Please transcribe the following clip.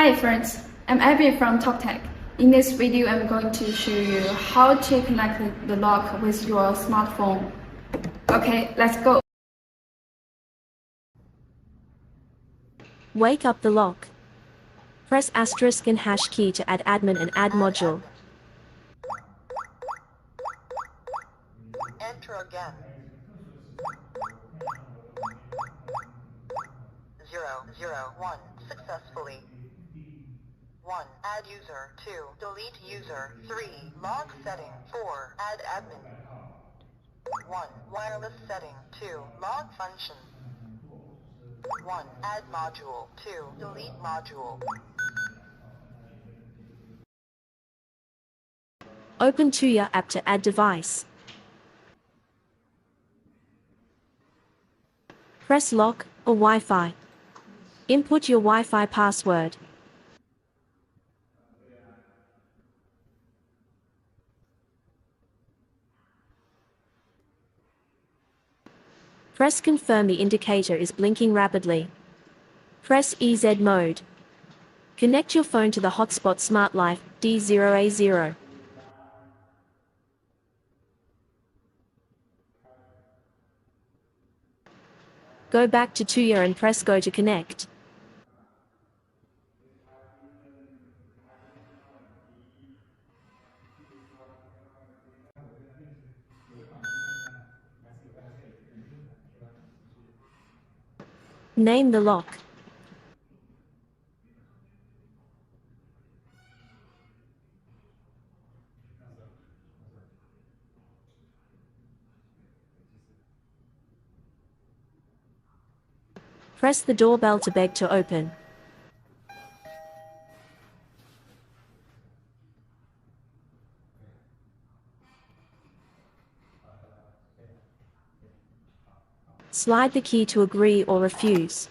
Hi friends, I'm Abby from TOPTEQ. In this video, I'm going to show you how to connect the lock with your smartphone. Okay, let's go. Wake up the lock. Press asterisk and hash key to add admin and add module. Enter again. 001 successfully. 1. Add user. 2. Delete user. 3. Log setting. 4. Add admin. 1. Wireless setting. 2. Log function. 1. Add module. 2. Delete module. Open TOPTEQ app to add device. Press lock or Wi-Fi. Input your Wi-Fi password. Press confirm, the indicator is blinking rapidly. Press EZ mode. Connect your phone to the hotspot Smart Life D0A0. Go back to TOPTEQ and press go to connect. Name the lock. Press the doorbell to beg to open. Slide the key to agree or refuse.